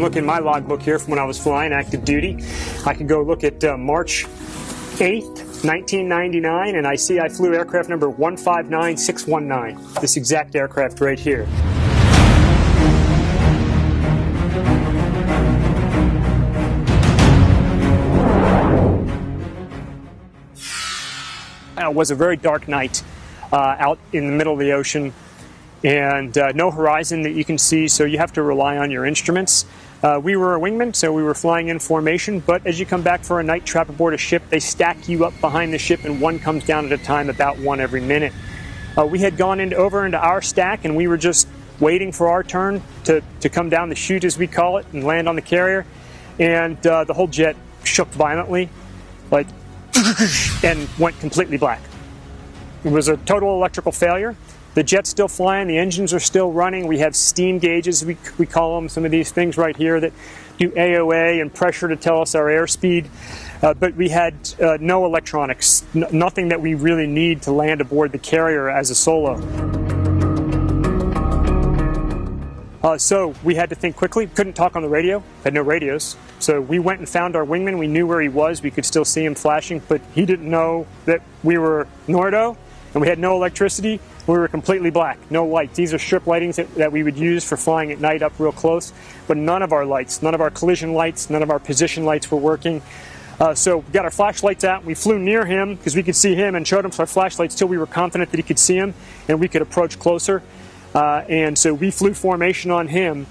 look in my logbook here from when I was flying active duty. I can go look at March 8th, 1999, and I see I flew aircraft number 159619, this exact aircraft right here. It was a very dark night out in the middle of the ocean, and no horizon that you can see, so you have to rely on your instruments. We were a wingman, so we were flying in formation, but as you come back for a night trap aboard a ship, they stack you up behind the ship, and one comes down at a time, about one every minute. We had gone over into our stack, and we were just waiting for our turn to come down the chute, as we call it, and land on the carrier, and the whole jet shook violently, like, and went completely black. It was a total electrical failure. The jet's still flying, the engines are still running. We have steam gauges, we call them, some of these things right here that do AOA and pressure to tell us our airspeed. But we had no electronics, nothing that we really need to land aboard the carrier as a solo. So we had to think quickly. Couldn't talk on the radio, had no radios. So we went and found our wingman. We knew where he was. We could still see him flashing, but he didn't know that we were Nordo, and we had no electricity. We were completely black, no lights. These are strip lightings that we would use for flying at night up real close, but none of our lights, none of our collision lights, none of our position lights were working. So we got our flashlights out. We flew near him because we could see him and showed him our flashlights till we were confident that he could see him and we could approach closer. And so we flew formation on him.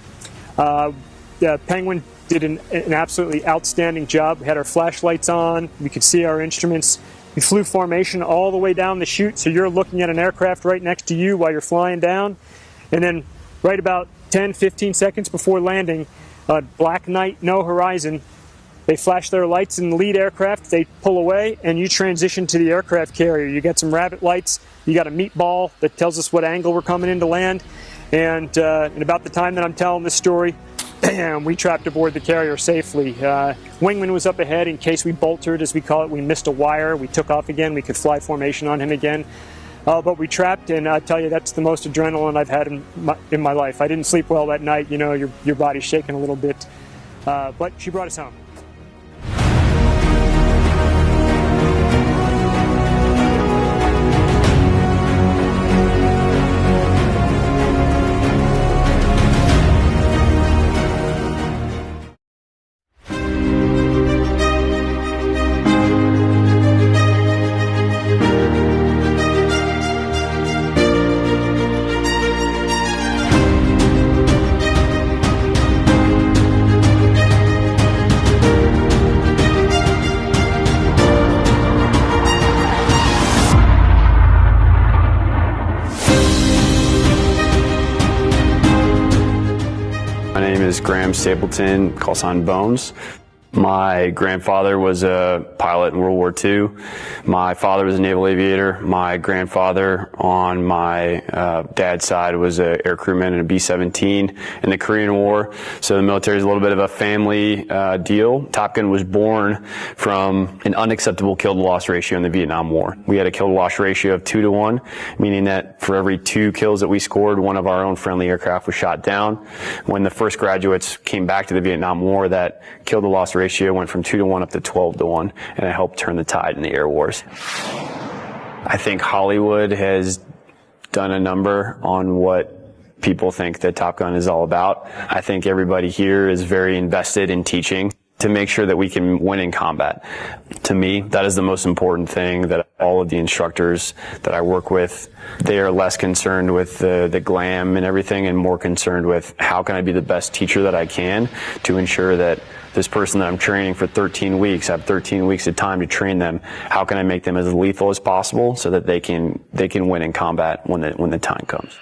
The Penguin did an absolutely outstanding job. We had our flashlights on. We could see our instruments. We flew formation all the way down the chute, so you're looking at an aircraft right next to you while you're flying down. And then right about 10, 15 seconds before landing, black night, no horizon, they flash their lights in the lead aircraft, they pull away, and you transition to the aircraft carrier. You got some rabbit lights, you got a meatball that tells us what angle we're coming in to land, and about the time that I'm telling this story, we trapped aboard the carrier safely. Wingman was up ahead in case we boltered, as we call it. We missed a wire, we took off again, we could fly formation on him again. But we trapped, and I tell you, that's the most adrenaline I've had in my life. I didn't sleep well that night, you know, your body's shaking a little bit. But she brought us home. My name is Graham Stapleton, call sign Bones. My grandfather was a pilot in World War II. My father was a naval aviator. My grandfather on my dad's side was an air crewman in a B-17 in the Korean War. So the military is a little bit of a family deal. Top Gun was born from an unacceptable kill-to-loss ratio in the Vietnam War. We had a kill-to-loss ratio of 2-to-1, meaning that for every 2 kills that we scored, one of our own friendly aircraft was shot down. When the first graduates came back to the Vietnam War, that kill-to-loss ratio went from 2-to-1 up to 12-to-1, and it helped turn the tide in the air wars. I think Hollywood has done a number on what people think that Top Gun is all about. I think everybody here is very invested in teaching to make sure that we can win in combat. To me, that is the most important thing, that all of the instructors that I work with, they are less concerned with the glam and everything and more concerned with how can I be the best teacher that I can to ensure that this person that I'm training for 13 weeks, I have 13 weeks of time to train them. How can I make them as lethal as possible so that they can win in combat when the time comes?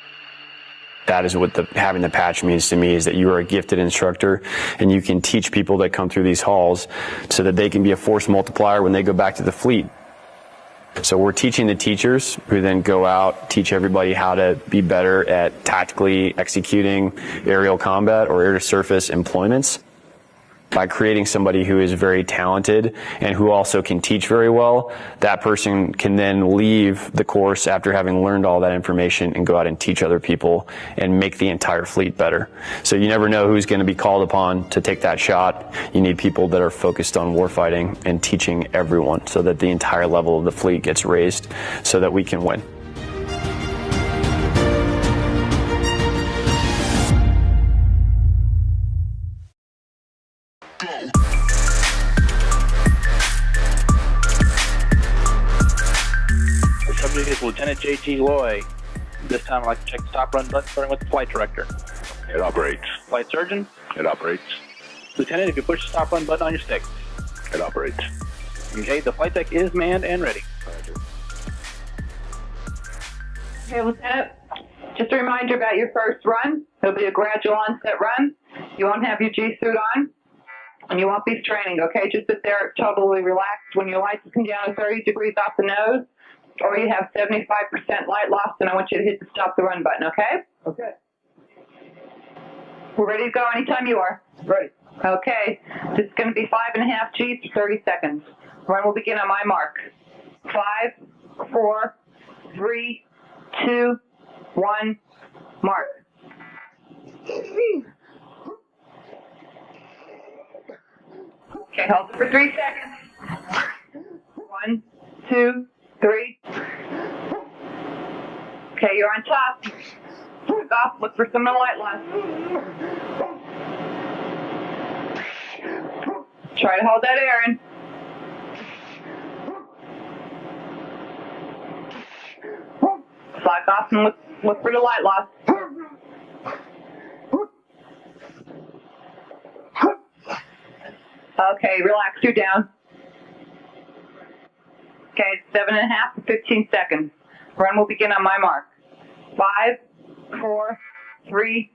That is what having the patch means to me, is that you are a gifted instructor and you can teach people that come through these halls so that they can be a force multiplier when they go back to the fleet. So we're teaching the teachers who then go out, teach everybody how to be better at tactically executing aerial combat or air-to-surface employments. By creating somebody who is very talented and who also can teach very well, that person can then leave the course after having learned all that information and go out and teach other people and make the entire fleet better. So you never know who's going to be called upon to take that shot. You need people that are focused on warfighting and teaching everyone so that the entire level of the fleet gets raised so that we can win. Subject is Lieutenant J.T. Loy. This time I'd like to check the stop run button starting with the flight director. It operates. Flight surgeon. It operates. Lieutenant, if you push the stop run button on your stick. It operates. Okay, the flight deck is manned and ready. Okay, Lieutenant, just a reminder about your first run. It'll be a gradual onset run. You won't have your G-suit on, and you won't be straining, okay? Just sit there totally relaxed when your lights come down to 30 degrees off the nose, or you have 75% light loss, and I want you to hit the stop the run button, okay? Okay. We're ready to go anytime you are. Ready. Okay, this is going to be 5.5 Gs for 30 seconds. Run will begin on my mark. 5, 4, 3, 2, 1, mark. Okay, hold it for 3 seconds. 1, 2, 3. Okay, you're on top. Look off, look for some of the light loss. Try to hold that air in. Slack off and look for the light loss. Okay, relax, you're down. Okay, it's 7.5 to 15 seconds. Run will begin on my mark. 5, 4, 3,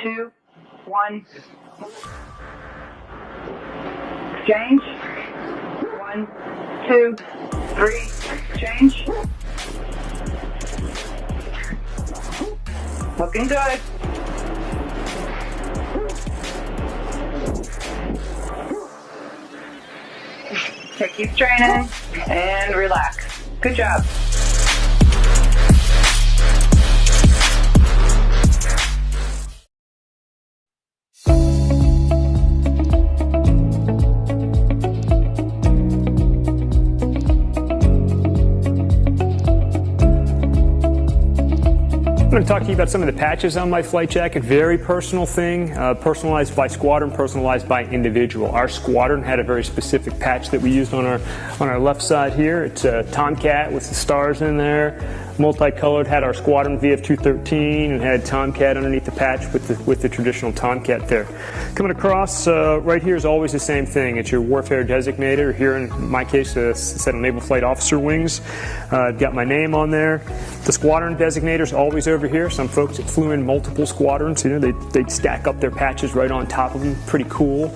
2, 1. Exchange. 1, 2, 3. Change. Looking good. Okay, keep training and relax. Good job. I'm going to talk to you about some of the patches on my flight jacket. Very personal thing, personalized by squadron, personalized by individual. Our squadron had a very specific patch that we used on our left side here. It's a Tomcat with the stars in there, multicolored. Had our squadron VF-213 and had Tomcat underneath the patch with the traditional Tomcat there. Coming across right here is always the same thing. It's your warfare designator. Here in my case, a set of Naval Flight Officer wings. I've got my name on there. The squadron designator is always over here. Some folks that flew in multiple squadrons, you know, they'd stack up their patches right on top of them. Pretty cool.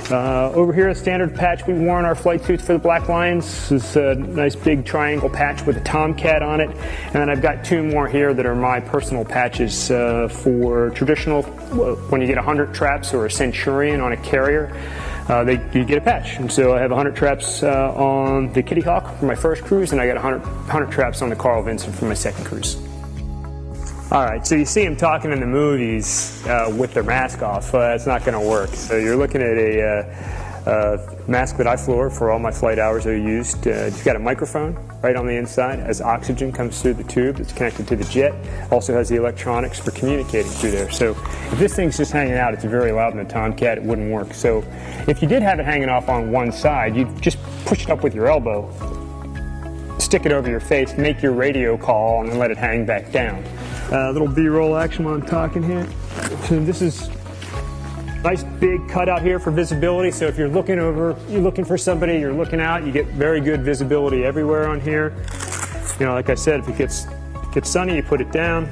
Over here, a standard patch we wore on our flight suits for the Black Lions. This is a nice big triangle patch with a Tomcat on it. And then I've got 2 more here that are my personal patches for traditional, when you get 100 traps or a Centurion on a carrier. You get a patch. And so I have 100 traps on the Kitty Hawk for my first cruise, and I got 100 traps on the Carl Vinson for my second cruise. All right, so you see them talking in the movies with their mask off. It's not going to work. So you're looking at a mask that I flew for all my flight hours I used. It's got a microphone right on the inside as oxygen comes through the tube. It's connected to the jet. Also has the electronics for communicating through there. So if this thing's just hanging out, it's very loud in the Tomcat, it wouldn't work. So if you did have it hanging off on one side, you'd just push it up with your elbow, stick it over your face, make your radio call, and then let it hang back down. Little B-roll action while I'm talking here. So this is nice big cutout here for visibility. So if you're looking for somebody, you're looking out, you get very good visibility everywhere on here. You know, like I said, if it gets sunny, you put it down.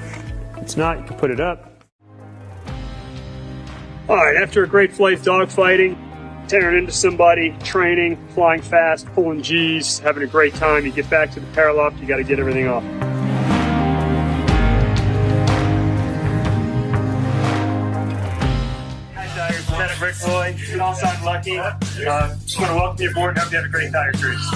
If it's not, you can put it up. All right, after a great flight dogfighting, tearing into somebody, training, flying fast, pulling G's, having a great time, you get back to the paraloft, you got to get everything off. Lieutenant Rick Roy, call sign Lucky. Just want to welcome you aboard and hope you have a great tire cruise.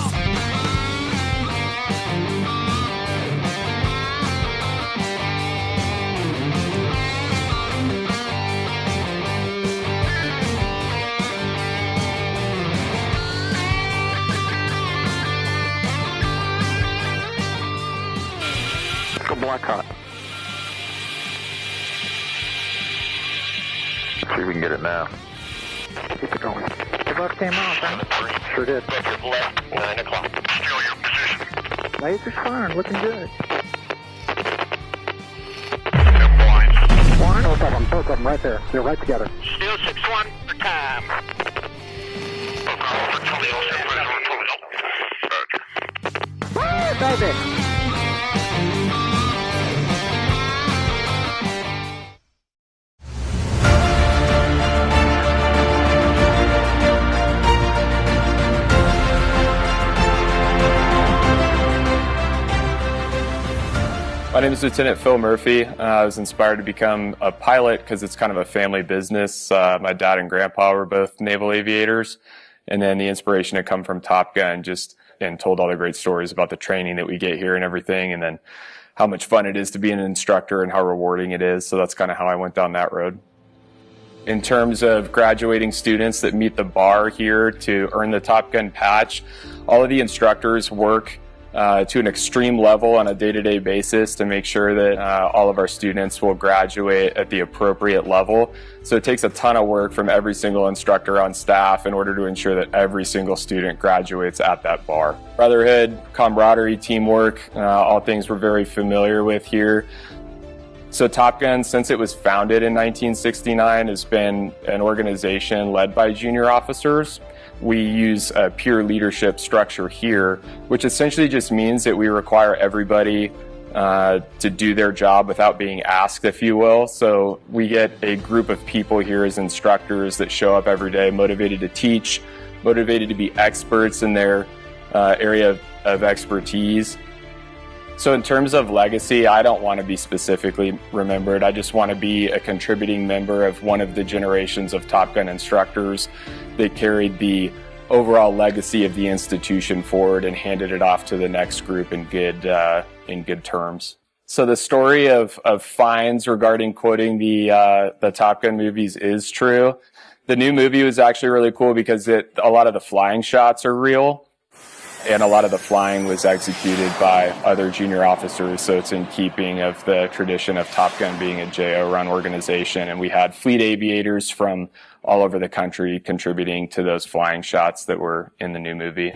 Go Black Hot. See if we can get it now. Keep it going. The bus came off, huh? Sure did. Left, 9 o'clock. Still your position. Laser's firing, looking good. Blind. Both of them right there. They're right together. Still 6-1 for time. Woo, baby! My name is Lieutenant Phil Murphy. I was inspired to become a pilot because it's kind of a family business. My dad and grandpa were both naval aviators, and then the inspiration had come from Top Gun, and told all the great stories about the training that we get here and everything, and then how much fun it is to be an instructor and how rewarding it is. So that's kind of how I went down that road. In terms of graduating students that meet the bar here to earn the Top Gun patch, all of the instructors work to an extreme level on a day-to-day basis to make sure that all of our students will graduate at the appropriate level. So it takes a ton of work from every single instructor on staff in order to ensure that every single student graduates at that bar. Brotherhood, camaraderie, teamwork, all things we're very familiar with here. So Top Gun, since it was founded in 1969, has been an organization led by junior officers. We use a peer leadership structure here, which essentially just means that we require everybody to do their job without being asked, if you will. So we get a group of people here as instructors that show up every day motivated to teach, motivated to be experts in their area of expertise. So in terms of legacy, I don't want to be specifically remembered. I just want to be a contributing member of one of the generations of Top Gun instructors that carried the overall legacy of the institution forward and handed it off to the next group in good terms. So the story of fines regarding quoting the Top Gun movies is true. The new movie was actually really cool because a lot of the flying shots are real. And a lot of the flying was executed by other junior officers, so it's in keeping of the tradition of Top Gun being a JO-run organization. And we had fleet aviators from all over the country contributing to those flying shots that were in the new movie.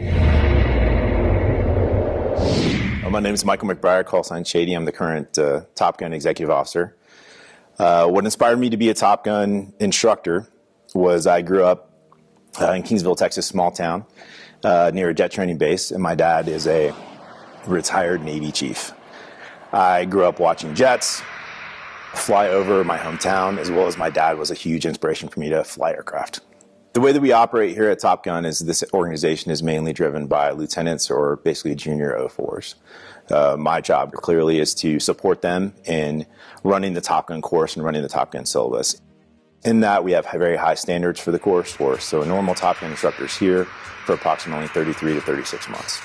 My name is Michael McBride, call sign Shady. I'm the current Top Gun executive officer. What inspired me to be a Top Gun instructor was I grew up in Kingsville, Texas, small town. Near a jet training base, and my dad is a retired Navy chief. I grew up watching jets fly over my hometown, as well as my dad was a huge inspiration for me to fly aircraft. The way that we operate here at Top Gun is this organization is mainly driven by lieutenants or basically junior 04s. My job clearly is to support them in running the Top Gun course and running the Top Gun syllabus. In that, we have very high standards for the course. So a normal Top Gun instructor is here for approximately 33 to 36 months.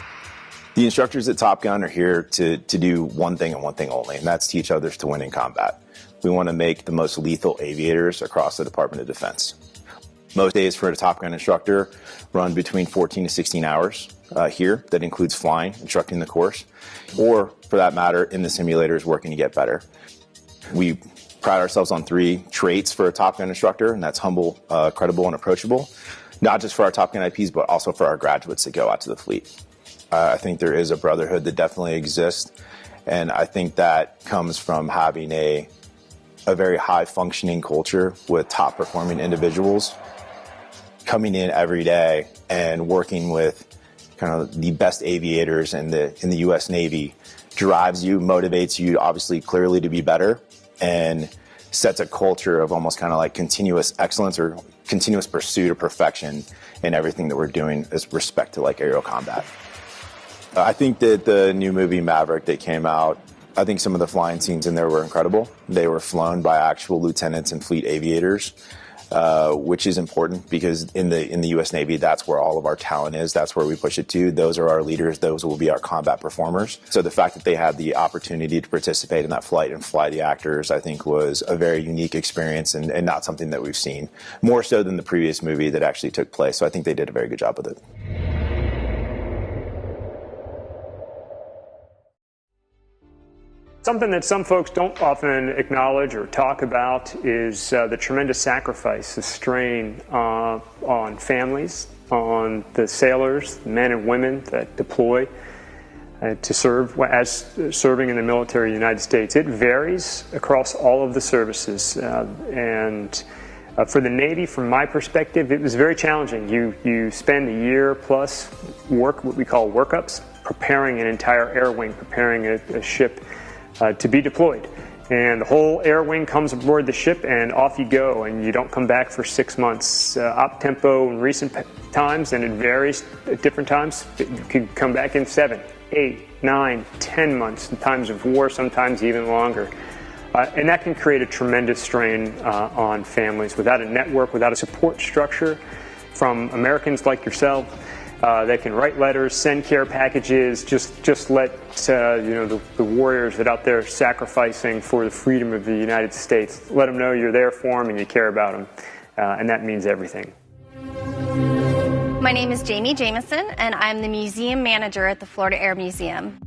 The instructors at Top Gun are here to do one thing and one thing only, and that's teach others to win in combat. We want to make the most lethal aviators across the Department of Defense. Most days for a Top Gun instructor run between 14 to 16 hours here. That includes flying, instructing the course, or for that matter, in the simulators working to get better. We pride ourselves on 3 traits for a Top Gun instructor, and that's humble, credible, and approachable. Not just for our Top Gun IPs, but also for our graduates that go out to the fleet. I think there is a brotherhood that definitely exists, and I think that comes from having a very high-functioning culture with top-performing individuals coming in every day and working with kind of the best aviators in the U.S. Navy drives you, motivates you, obviously, clearly to be better, and sets a culture of almost kind of like continuous excellence or continuous pursuit of perfection in everything that we're doing with respect to like aerial combat. I think that the new movie Maverick that came out, I think some of the flying scenes in there were incredible. They were flown by actual lieutenants and fleet aviators. which is important because in the U.S. Navy, that's where all of our talent is. That's where we push it to. Those are our leaders. Those will be our combat performers. So the fact that they had the opportunity to participate in that flight and fly the actors, I think, was a very unique experience and not something that we've seen, more so than the previous movie that actually took place. So I think they did a very good job with it. Something that some folks don't often acknowledge or talk about is the tremendous sacrifice, the strain on families, on the sailors, the men and women that deploy to serve as serving in the military of the United States. It varies across all of the services, and for the Navy, from my perspective, it was very challenging. You spend a year plus what we call workups, preparing an entire air wing, preparing a ship to be deployed. And the whole air wing comes aboard the ship and off you go, and you don't come back for 6 months. Op tempo in recent times, and it varies at different times, you could come back in 7, 8, 9, 10 months in times of war, sometimes even longer. And that can create a tremendous strain on families. Without a network, without a support structure from Americans like yourself, that can write letters, send care packages, just let the warriors that are out there sacrificing for the freedom of the United States, let them know you're there for them and you care about them, and that means everything. My name is Jamie Jameson, and I'm the museum manager at the Florida Air Museum.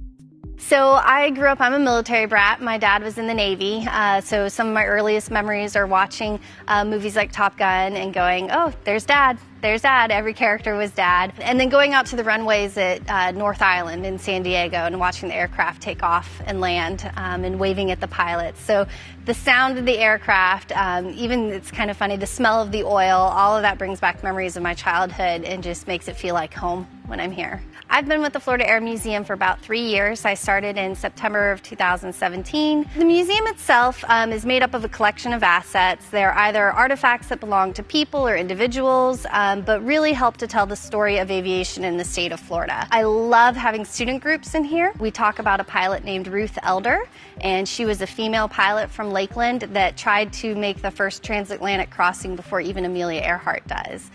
So I grew up, I'm a military brat. My dad was in the Navy, so some of my earliest memories are watching movies like Top Gun and going, oh, there's Dad. There's Dad. Every character was Dad. And then going out to the runways at North Island in San Diego and watching the aircraft take off and land and waving at the pilots. So the sound of the aircraft, even it's kind of funny, the smell of the oil, all of that brings back memories of my childhood and just makes it feel like home when I'm here. I've been with the Florida Air Museum for about 3 years. I started in September of 2017. The museum itself is made up of a collection of assets. They're either artifacts that belong to people or individuals, but really help to tell the story of aviation in the state of Florida. I love having student groups in here. We talk about a pilot named Ruth Elder, and she was a female pilot from Lakeland that tried to make the first transatlantic crossing before even Amelia Earhart does.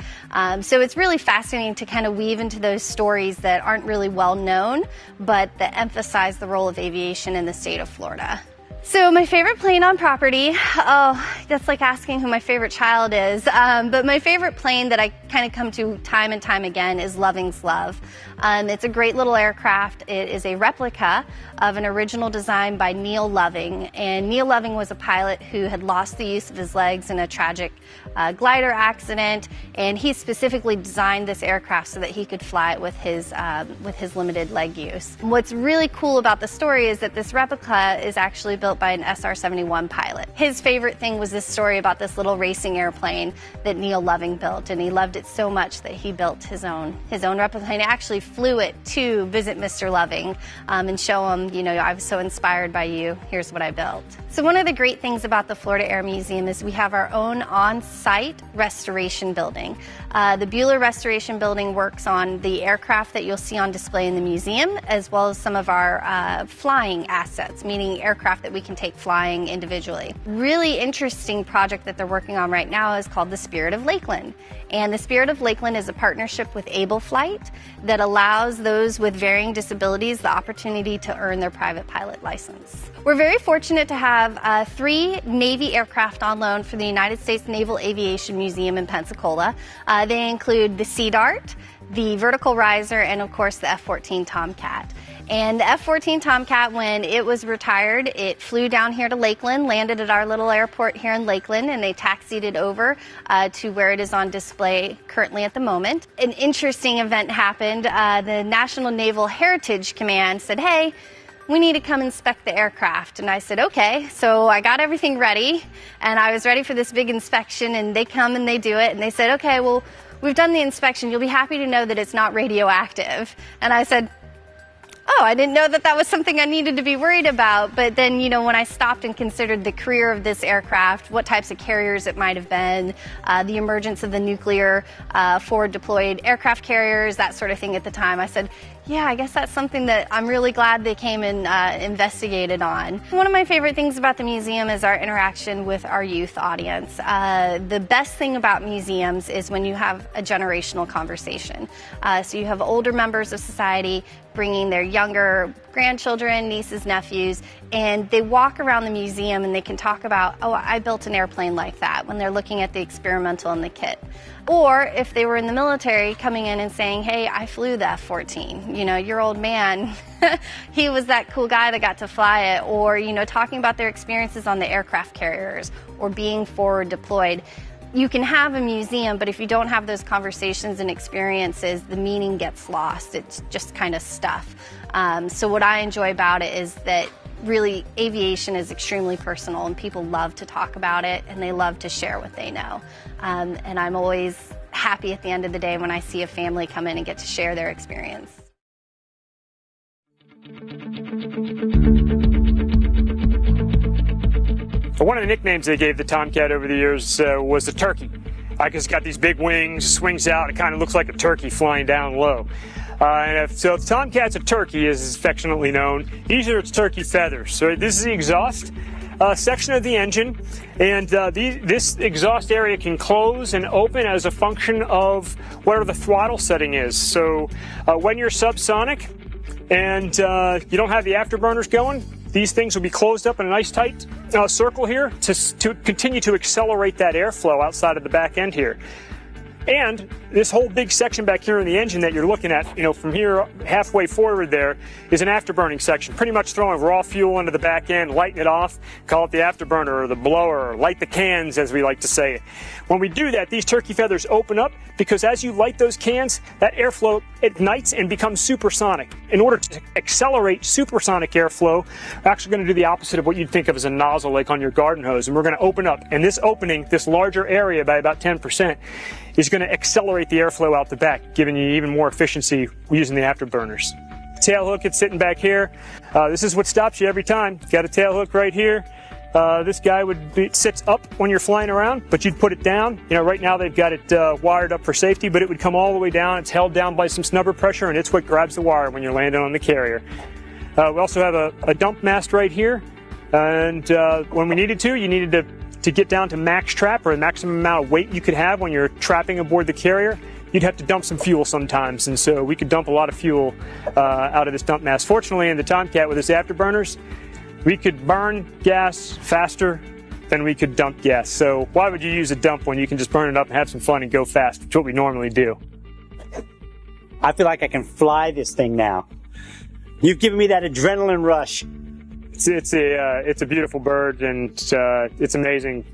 So it's really fascinating to kind of weave into those stories that aren't really well known, but that emphasize the role of aviation in the state of Florida. So my favorite plane on property, oh, that's like asking who my favorite child is, but my favorite plane that I kind of come to time and time again is Loving's Love. It's a great little aircraft. It is a replica of an original design by Neil Loving, and Neil Loving was a pilot who had lost the use of his legs in a tragic glider accident, and he specifically designed this aircraft so that he could fly it with his limited leg use. What's really cool about the story is that this replica is actually built by an SR-71 pilot. His favorite thing was this story about this little racing airplane that Neil Loving built, and he loved it so much that he built his own replica. He actually flew it to visit Mr. Loving and show him, I was so inspired by you, here's what I built. So one of the great things about the Florida Air Museum is we have our own on-site restoration building. The Bueller Restoration Building works on the aircraft that you'll see on display in the museum, as well as some of our flying assets, meaning aircraft that we can take flying individually. Really interesting project that they're working on right now is called the Spirit of Lakeland. And the Spirit of Lakeland is a partnership with Able Flight that allows those with varying disabilities the opportunity to earn their private pilot license. We're very fortunate to have 3 Navy aircraft on loan for the United States Naval Aviation Museum in Pensacola. They include the Sea Dart, the Vertical Riser, and of course the F-14 Tomcat. And the F-14 Tomcat, when it was retired, it flew down here to Lakeland, landed at our little airport here in Lakeland, and they taxied it over to where it is on display currently at the moment. An interesting event happened. The National Naval Heritage Command said, hey, we need to come inspect the aircraft. And I said, okay. So I got everything ready, and I was ready for this big inspection, and they come and they do it, and they said, okay, well, we've done the inspection. You'll be happy to know that it's not radioactive. And I said, oh, I didn't know that that was something I needed to be worried about. But then, when I stopped and considered the career of this aircraft, what types of carriers it might have been, the emergence of the nuclear forward deployed aircraft carriers, that sort of thing at the time, I said, Yeah, I guess that's something that I'm really glad they came and investigated on. One of my favorite things about the museum is our interaction with our youth audience. The best thing about museums is when you have a generational conversation. So you have older members of society bringing their younger grandchildren, nieces, nephews, and they walk around the museum and they can talk about, oh, I built an airplane like that, when they're looking at the experimental and the kit. Or if they were in the military, coming in and saying, hey, I flew the F-14. You know, your old man, he was that cool guy that got to fly it. Or, you know, talking about their experiences on the aircraft carriers or being forward deployed. You can have a museum, but if you don't have those conversations and experiences, the meaning gets lost. It's just kind of stuff. So what I enjoy about it is that really aviation is extremely personal and people love to talk about it and they love to share what they know. And I'm always happy at the end of the day when I see a family come in and get to share their experience. One of the nicknames they gave the Tomcat over the years was the turkey. Because it's got these big wings, swings out, it kind of looks like a turkey flying down low. So if Tomcat's a turkey, as is affectionately known, these are its turkey feathers. So this is the exhaust section of the engine, and this exhaust area can close and open as a function of whatever the throttle setting is. So when you're subsonic and you don't have the afterburners going, these things will be closed up in a nice tight circle here to continue to accelerate that airflow outside of the back end here. And this whole big section back here in the engine that you're looking at, you know, from here halfway forward there is an afterburning section, pretty much throwing raw fuel into the back end, lighting it off, call it the afterburner or the blower, or light the cans as we like to say. When we do that, these turkey feathers open up because as you light those cans, that airflow ignites and becomes supersonic. In order to accelerate supersonic airflow, we're actually going to do the opposite of what you'd think of as a nozzle like on your garden hose, and we're going to open up. And this opening, this larger area by about 10%, is going to accelerate the airflow out the back, giving you even more efficiency using the afterburners. Tail hook, it's sitting back here. This is what stops you every time. Got a tail hook right here. This guy sits up when you're flying around, but you'd put it down. You know, right now they've got it wired up for safety, but it would come all the way down. It's held down by some snubber pressure, and it's what grabs the wire when you're landing on the carrier. We also have a dump mast right here, and when we needed to, you needed to get down to max trap, or the maximum amount of weight you could have when you're trapping aboard the carrier, you'd have to dump some fuel sometimes, and so we could dump a lot of fuel out of this dump mast. Fortunately, in the Tomcat with its afterburners, we could burn gas faster than we could dump gas. So why would you use a dump when you can just burn it up and have some fun and go fast, which is what we normally do. I feel like I can fly this thing now. You've given me that adrenaline rush. It's a beautiful bird, and it's amazing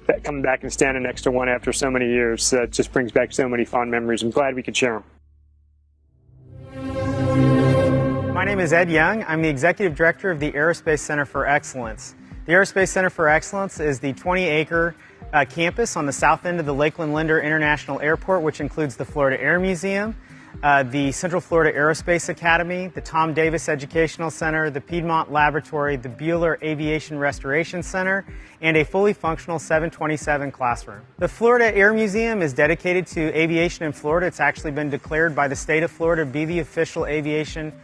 that coming back and standing next to one after so many years. It just brings back so many fond memories. I'm glad we could share them. My name is Ed Young. I'm the Executive Director of the Aerospace Center for Excellence. The Aerospace Center for Excellence is the 20-acre campus on the south end of the Lakeland Linder International Airport, which includes the Florida Air Museum, the Central Florida Aerospace Academy, the Tom Davis Educational Center, the Piedmont Laboratory, the Bueller Aviation Restoration Center, and a fully functional 727 classroom. The Florida Air Museum is dedicated to aviation in Florida. It's actually been declared by the state of Florida to be the official aviation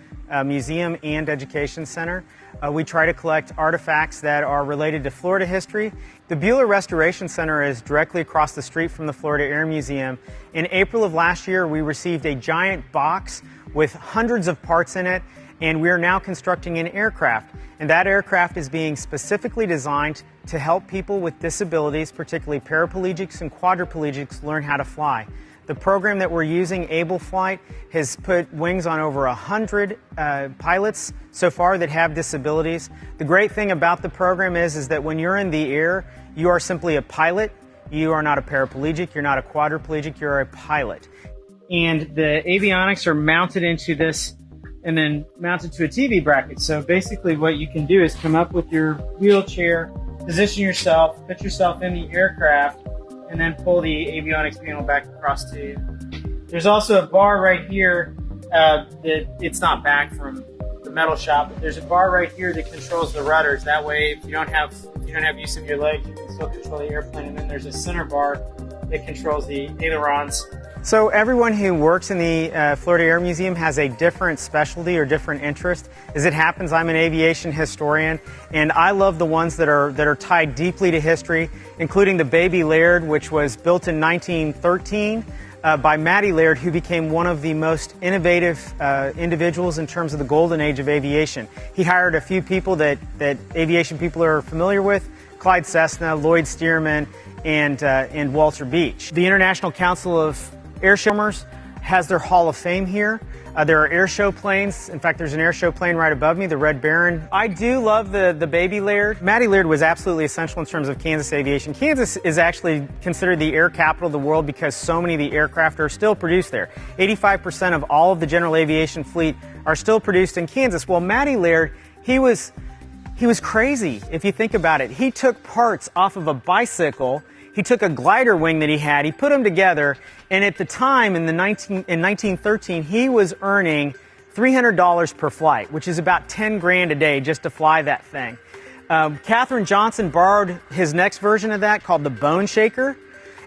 museum and education center. We try to collect artifacts that are related to Florida history. The Bueller Restoration Center is directly across the street from the Florida Air Museum. In April of last year, we received a giant box with hundreds of parts in it, and we are now constructing an aircraft. And that aircraft is being specifically designed to help people with disabilities, particularly paraplegics and quadriplegics, learn how to fly. The program that we're using, Able Flight, has put wings on over 100 pilots so far that have disabilities. The great thing about the program is that when you're in the air, you are simply a pilot. You are not a paraplegic, you're not a quadriplegic, you're a pilot. And the avionics are mounted into this and then mounted to a TV bracket. So basically what you can do is come up with your wheelchair, position yourself, put yourself in the aircraft, and then pull the avionics panel back across to you. There's also a bar right here that it's not back from the metal shop, but there's a bar right here that controls the rudders. That way, if you don't have use of your legs, you can still control the airplane. And then there's a center bar that controls the ailerons. So everyone who works in the Florida Air Museum has a different specialty or different interest. As it happens, I'm an aviation historian, and I love the ones that are tied deeply to history, including the Baby Laird, which was built in 1913 by Matty Laird, who became one of the most innovative individuals in terms of the golden age of aviation. He hired a few people that aviation people are familiar with: Clyde Cessna, Lloyd Stearman, and Walter Beach. The International Council of Air Showers has their Hall of Fame here. There are air show planes. In fact, there's an air show plane right above me, the Red Baron. I do love the Baby Laird. Matty Laird was absolutely essential in terms of Kansas aviation. Kansas is actually considered the air capital of the world because so many of the aircraft are still produced there. 85% of all of the general aviation fleet are still produced in Kansas. Well, Matty Laird, he was crazy if you think about it. He took parts off of a bicycle. He took a glider wing that he had, he put them together, and at the time, in 1913, he was earning $300 per flight, which is about 10 grand a day just to fly that thing. Katherine Johnson borrowed his next version of that called the Bone Shaker,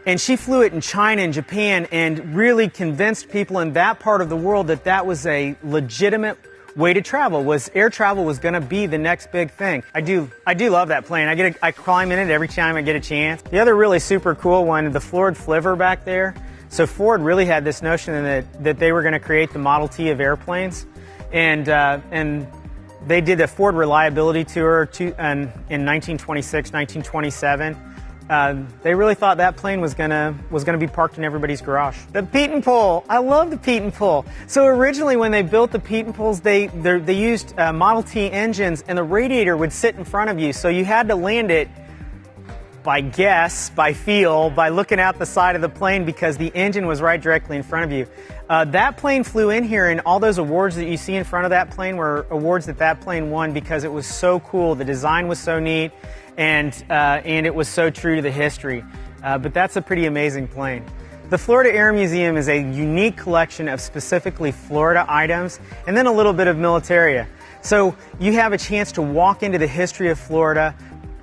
and she flew it in China and Japan and really convinced people in that part of the world that that was a legitimate way to travel, air travel was going to be the next big thing. I do love that plane. I climb in it every time I get a chance. The other really super cool one, the Ford Flivver back there. So Ford really had this notion that they were going to create the Model T of airplanes, and they did a Ford reliability tour in 1926, 1927. They really thought that plane was gonna be parked in everybody's garage. The Pete and Pull, I love the Pete and Pull. So originally, when they built the Pete and Pulls, they used Model T engines, and the radiator would sit in front of you. So you had to land it by guess, by feel, by looking out the side of the plane because the engine was right directly in front of you. That plane flew in here, and all those awards that you see in front of that plane were awards that plane won because it was so cool. The design was so neat. And it was so true to the history. But that's a pretty amazing plane. The Florida Air Museum is a unique collection of specifically Florida items and then a little bit of militaria. So you have a chance to walk into the history of Florida,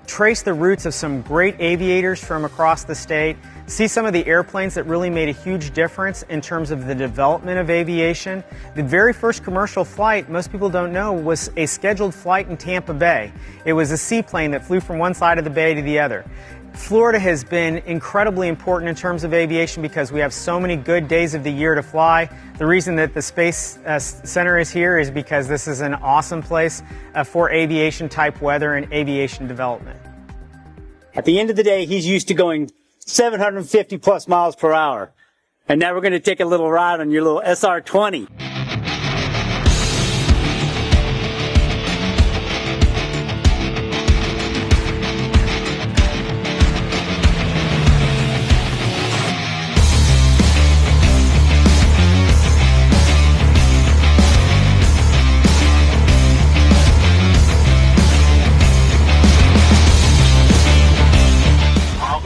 trace the roots of some great aviators from across the state, see some of the airplanes that really made a huge difference in terms of the development of aviation. The very first commercial flight, most people don't know, was a scheduled flight in Tampa Bay. It was a seaplane that flew from one side of the bay to the other. Florida has been incredibly important in terms of aviation because we have so many good days of the year to fly. The reason that the Space Center is here is because this is an awesome place for aviation type weather and aviation development. At the end of the day, he's used to going 750 plus miles per hour. And now we're going to take a little ride on your little SR-20.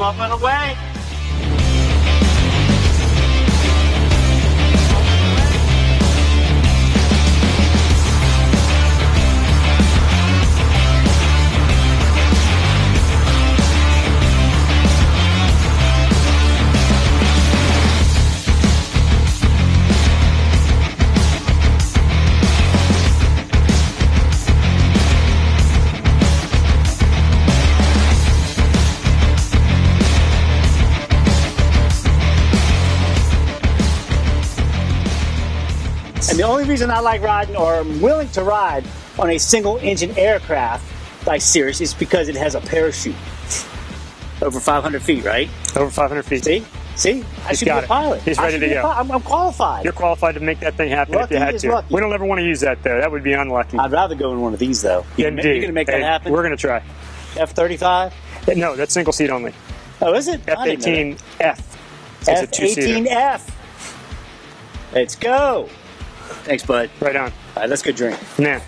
Up and away. And the only reason I like riding, or I'm willing to ride, on a single-engine aircraft like Cirrus is because it has a parachute. Over 500 feet, right? Over 500 feet. See? I should be a pilot. He's ready to go. I'm qualified. You're qualified to make that thing happen if you had to. Lucky. We don't ever want to use that, though. That would be unlucky. I'd rather go in one of these, though. You're going to make that happen? We're going to try. F-35? No, that's single seat only. Oh, is it? F-18F. F-18F. Let's go. Thanks, bud. Right on. All right, let's go drink. Nah.